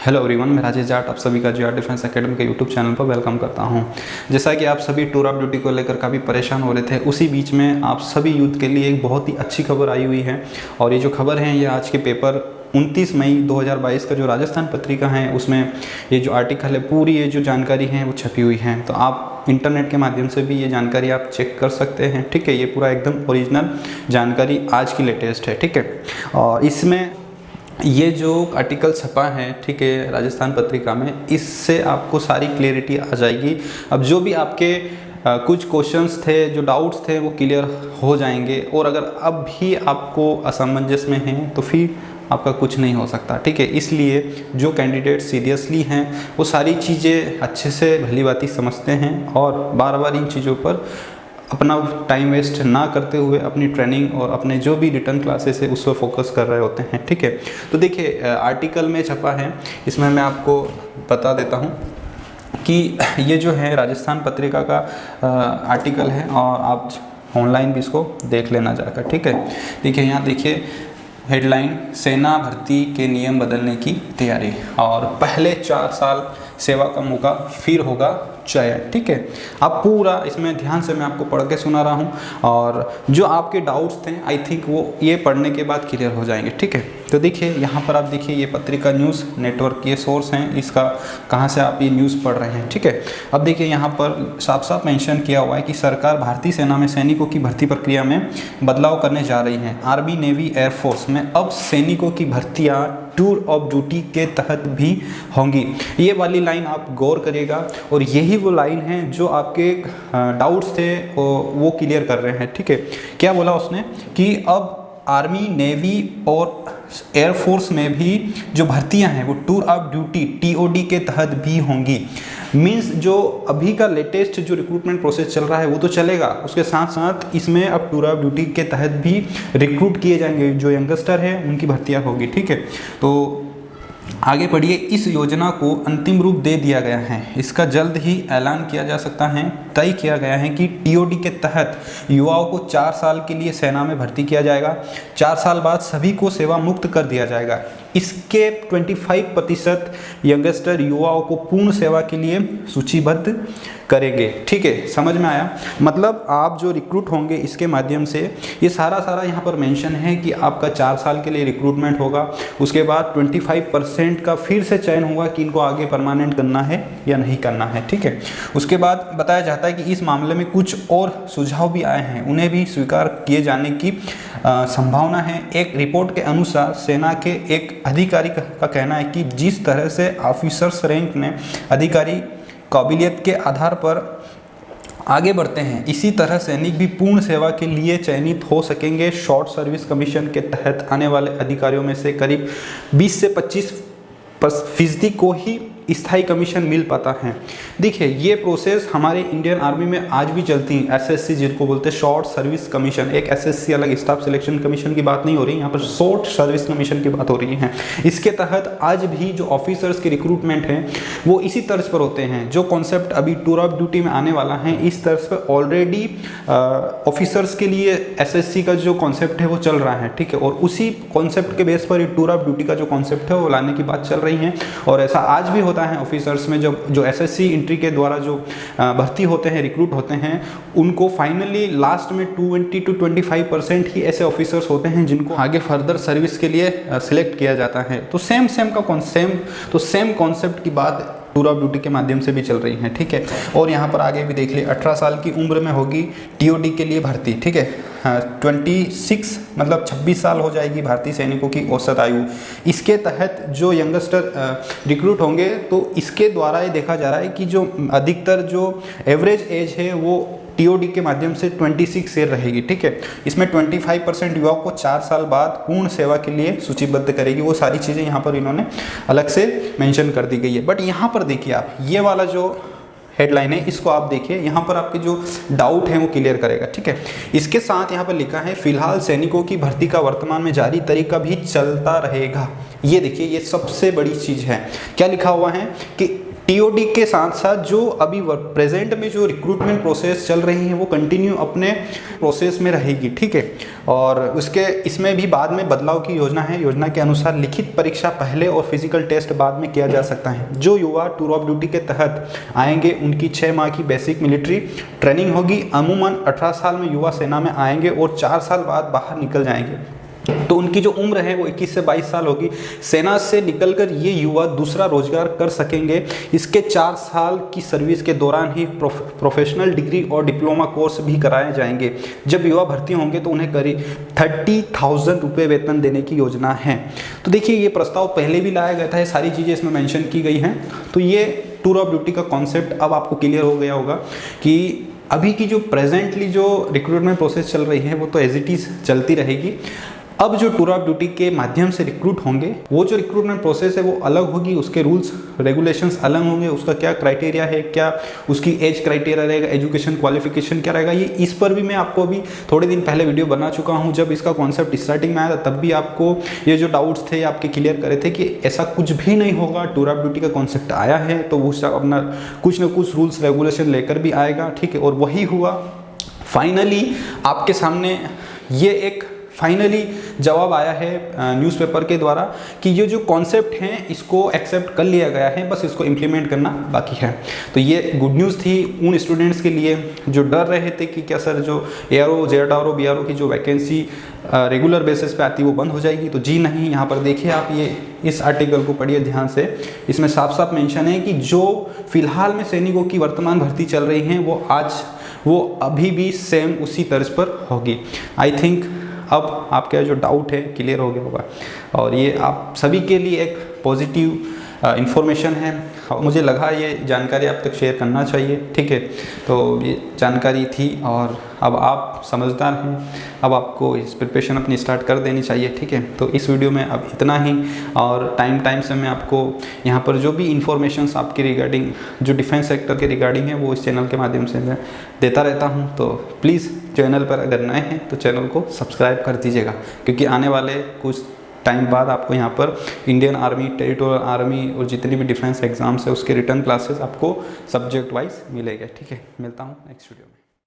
Hello everyone, मैं राजेश जाट आप सभी का जीआर डिफेंस एकेडमी के यूट्यूब चैनल पर वेलकम करता हूं। जैसा कि आप सभी टूर ऑफ ड्यूटी को लेकर काफ़ी परेशान हो रहे थे, उसी बीच में आप सभी यूथ के लिए एक बहुत ही अच्छी खबर आई हुई है। और ये जो खबर है ये आज के पेपर 29 मई 2022 का जो राजस्थान पत्रिका है उसमें ये जो आर्टिकल है, पूरी ये जो जानकारी है वो छपी हुई है। तो आप इंटरनेट के माध्यम से भी ये जानकारी आप चेक कर सकते हैं। ठीक है, ये पूरा एकदम ओरिजिनल जानकारी आज की लेटेस्ट है। ठीक है, और इसमें ये जो आर्टिकल छपा है, ठीक है, राजस्थान पत्रिका में, इससे आपको सारी क्लैरिटी आ जाएगी। अब जो भी आपके कुछ क्वेश्चंस थे, जो डाउट्स थे, वो क्लियर हो जाएंगे। और अगर अब भी आपको असमंजस में हैं तो फिर आपका कुछ नहीं हो सकता। ठीक है, इसलिए जो कैंडिडेट सीरियसली हैं वो सारी चीज़ें अच्छे से भली भांति समझते हैं और बार बार इन चीज़ों पर अपना टाइम वेस्ट ना करते हुए अपनी ट्रेनिंग और अपने जो भी रिटर्न क्लासेस है उस पर फोकस कर रहे होते हैं। ठीक है, तो देखिए आर्टिकल में छपा है, इसमें मैं आपको बता देता हूँ कि ये जो है राजस्थान पत्रिका का आर्टिकल है और आप ऑनलाइन भी इसको देख लेना जाकर। ठीक है, देखिए यहाँ देखिए हेडलाइन, सेना भर्ती के नियम बदलने की तैयारी और पहले 4 साल सेवा का मौका फिर होगा चयन। ठीक है, आप पूरा इसमें ध्यान से मैं आपको पढ़ के सुना रहा हूँ और जो आपके डाउट्स थे आई थिंक वो ये पढ़ने के बाद क्लियर हो जाएंगे। ठीक है, तो देखिए यहाँ पर आप देखिए ये पत्रिका न्यूज़ नेटवर्क ये सोर्स हैं, इसका कहाँ से आप ये न्यूज़ पढ़ रहे हैं। ठीक है, अब देखिए यहाँ पर साफ साफ मेंशन किया हुआ है कि सरकार भारतीय सेना में सैनिकों की भर्ती प्रक्रिया में बदलाव करने जा रही है। आर्मी, नेवी, एयरफोर्स में अब सैनिकों की भर्तियाँ टूर ऑफ ड्यूटी के तहत भी होंगी। ये वाली लाइन आप गौर करिएगा और यही वो लाइन है जो आपके डाउट्स थे वो क्लियर कर रहे हैं। ठीक है, क्या बोला उसने कि अब आर्मी, नेवी और एयरफोर्स में भी जो भर्तियां हैं वो टूर ऑफ ड्यूटी TOD के तहत भी होंगी। मीन्स जो अभी का लेटेस्ट जो रिक्रूटमेंट प्रोसेस चल रहा है वो तो चलेगा, उसके साथ साथ इसमें अब टूर ऑफ ड्यूटी के तहत भी रिक्रूट किए जाएंगे। जो यंगस्टर है उनकी भर्तियां होगी। ठीक है, तो आगे पढ़िए। इस योजना को अंतिम रूप दे दिया गया है, इसका जल्द ही ऐलान किया जा सकता है। तय किया गया है कि TOD के तहत युवाओं को 4 साल के लिए सेना में भर्ती किया जाएगा। 4 साल बाद सभी को सेवा मुक्त कर दिया जाएगा। इसके 25% यंगस्टर युवाओं को पूर्ण सेवा के लिए सूचीबद्ध करेंगे। ठीक है, समझ में आया? मतलब आप जो रिक्रूट होंगे इसके माध्यम से ये सारा यहाँ पर मेंशन है कि आपका 4 साल के लिए रिक्रूटमेंट होगा। उसके बाद 25% का फिर से चयन होगा कि इनको आगे परमानेंट करना है या नहीं करना है। ठीक है, उसके बाद बताया जाता है कि इस मामले में कुछ और सुझाव भी आए हैं, उन्हें भी स्वीकार किए जाने की संभावना है। एक रिपोर्ट के अनुसार सेना के एक अधिकारी का कहना है कि जिस तरह से ऑफिसर्स रैंक ने अधिकारी काबिलियत के आधार पर आगे बढ़ते हैं, इसी तरह सैनिक भी पूर्ण सेवा के लिए चयनित हो सकेंगे। शॉर्ट सर्विस कमीशन के तहत आने वाले अधिकारियों में से करीब 20 से 25% को ही स्थायी कमीशन मिल पाता है। देखिए ये प्रोसेस हमारे इंडियन आर्मी में आज भी चलती है। SSC जिनको बोलते हैं शॉर्ट सर्विस कमीशन, एक SSC अलग स्टाफ सिलेक्शन कमीशन की बात नहीं हो रही, यहाँ पर शॉर्ट सर्विस कमीशन की बात हो रही है। इसके तहत आज भी जो ऑफिसर्स के रिक्रूटमेंट हैं वो इसी तर्ज पर होते हैं। जो कॉन्सेप्ट अभी टूर ऑफ ड्यूटी में आने वाला है इस तर्ज पर ऑलरेडी ऑफिसर्स के लिए SSC का जो कॉन्सेप्ट है वो चल रहा है। ठीक है, और उसी कॉन्सेप्ट के बेस पर टूर ऑफ ड्यूटी का जो कॉन्सेप्ट है वो लाने की बात चल रही है। और ऐसा आज भी होता है ऑफिसर्स में, जो SSC इंट्री के द्वारा जो भर्ती होते हैं, रिक्रूट होते हैं, उनको फाइनली लास्ट में 20 to 25% ही ऐसे ऑफिसर्स होते हैं जिनको आगे फर्दर सर्विस के लिए सिलेक्ट किया जाता है। तो सेम कॉन्सेप्ट की बात टूर ऑफ ड्यूटी के माध्यम से भी चल रही है। ठीक है, और यहाँ पर आगे भी देख लिए 18 साल की उम्र में होगी TOD के लिए भर्ती। ठीक है, 26 मतलब 26 साल हो जाएगी भारतीय सैनिकों की औसत आयु। इसके तहत जो यंगस्टर रिक्रूट होंगे तो इसके द्वारा ये देखा जा रहा है कि जो अधिकतर जो एवरेज एज है वो TOD के माध्यम से 26 ईयर रहेगी। ठीक है, इसमें 25% युवाओं को 4 साल बाद पूर्ण सेवा के लिए सूचीबद्ध करेगी। वो सारी चीज़ें यहाँ पर इन्होंने अलग से मेंशन कर दी गई है। बट यहाँ पर देखिए आप ये वाला जो हेडलाइन है इसको आप देखिए, यहाँ पर आपके जो डाउट है वो क्लियर करेगा। ठीक है, इसके साथ यहाँ पर लिखा है फिलहाल सैनिकों की भर्ती का वर्तमान में जारी तरीका भी चलता रहेगा। ये देखिए ये सबसे बड़ी चीज़ है। क्या लिखा हुआ है कि टीओडी के साथ साथ जो अभी प्रेजेंट में जो रिक्रूटमेंट प्रोसेस चल रही है वो कंटिन्यू अपने प्रोसेस में रहेगी, ठीक है। और उसके इसमें भी बाद में बदलाव की योजना है। योजना के अनुसार लिखित परीक्षा पहले और फिजिकल टेस्ट बाद में किया जा सकता है। जो युवा टूर ऑफ ड्यूटी के तहत आएंगे उनकी 6 माह की बेसिक मिलिट्री ट्रेनिंग होगी। अमूमन 18 साल में युवा सेना में आएंगे और 4 साल बाद बाहर निकल जाएंगे, तो उनकी जो उम्र है वो 21 से 22 साल होगी। सेना से निकलकर ये युवा दूसरा रोजगार कर सकेंगे। इसके 4 साल की सर्विस के दौरान ही प्रोफेशनल डिग्री और डिप्लोमा कोर्स भी कराए जाएंगे। जब युवा भर्ती होंगे तो उन्हें करीब 30,000 रुपये वेतन देने की योजना है। तो देखिए ये प्रस्ताव पहले भी लाया गया था, ये सारी चीज़ें इसमें मेंशन की गई हैं। तो ये टूर ऑफ ड्यूटी का कॉन्सेप्ट अब आपको क्लियर हो गया होगा कि अभी की जो प्रेजेंटली जो रिक्रूटमेंट प्रोसेस चल रही है वो तो एज इट इज़ चलती रहेगी। अब जो टूर ऑफ ड्यूटी के माध्यम से रिक्रूट होंगे वो जो रिक्रूटमेंट प्रोसेस है वो अलग होगी, उसके रूल्स रेगुलेशंस अलग होंगे, उसका क्या क्राइटेरिया है, क्या उसकी एज क्राइटेरिया रहेगा, एजुकेशन क्वालिफिकेशन क्या रहेगा, ये इस पर भी मैं आपको अभी थोड़े दिन पहले वीडियो बना चुका हूँ। जब इसका कॉन्सेप्ट स्टार्टिंग में आया था तब भी आपको ये जो डाउट्स थे आपके क्लियर करे थे कि ऐसा कुछ भी नहीं होगा। टूर ऑफ ड्यूटी का कॉन्सेप्ट आया है तो वो अपना कुछ ना कुछ रूल्स रेगुलेशन लेकर भी आएगा, ठीक है। और वही हुआ। फाइनली आपके सामने ये एक फाइनली जवाब आया है न्यूज़पेपर के द्वारा कि ये जो कॉन्सेप्ट हैं इसको एक्सेप्ट कर लिया गया है, बस इसको इम्प्लीमेंट करना बाकी है। तो ये गुड न्यूज़ थी उन स्टूडेंट्स के लिए जो डर रहे थे कि क्या सर जो ARO, ZRO, BRO की जो वैकेंसी रेगुलर बेसिस पे आती है वो बंद हो जाएगी। तो जी नहीं, यहाँ पर देखिए आप ये इस आर्टिकल को पढ़िए ध्यान से। इसमें साफ साफ मेंशन है कि जो फिलहाल में सैनिकों की वर्तमान भर्ती चल रही हैं वो अभी भी सेम उसी तर्ज पर होगी। आई थिंक अब आपका जो डाउट है क्लियर हो गया होगा और ये आप सभी के लिए एक पॉजिटिव इन्फॉर्मेशन है। मुझे लगा ये जानकारी आप तक शेयर करना चाहिए, ठीक है। तो ये जानकारी थी और अब आप समझदार हैं, अब आपको इस प्रिपरेशन अपनी स्टार्ट कर देनी चाहिए, ठीक है। तो इस वीडियो में अब इतना ही और टाइम से मैं आपको यहाँ पर जो भी इंफॉर्मेशंस आपके रिगार्डिंग जो डिफेंस सेक्टर के रिगार्डिंग है वो इस चैनल के माध्यम से मैं देता रहता हूँ। तो प्लीज़ चैनल पर अगर नए हैं तो चैनल को सब्सक्राइब कर दीजिएगा, क्योंकि आने वाले कुछ टाइम बाद आपको यहाँ पर इंडियन आर्मी, टेरिटोरियल आर्मी और जितनी भी डिफेंस एग्जाम्स है उसके रिटर्न क्लासेस आपको सब्जेक्ट वाइज मिलेंगे, ठीक है। मिलता हूँ नेक्स्ट वीडियो में।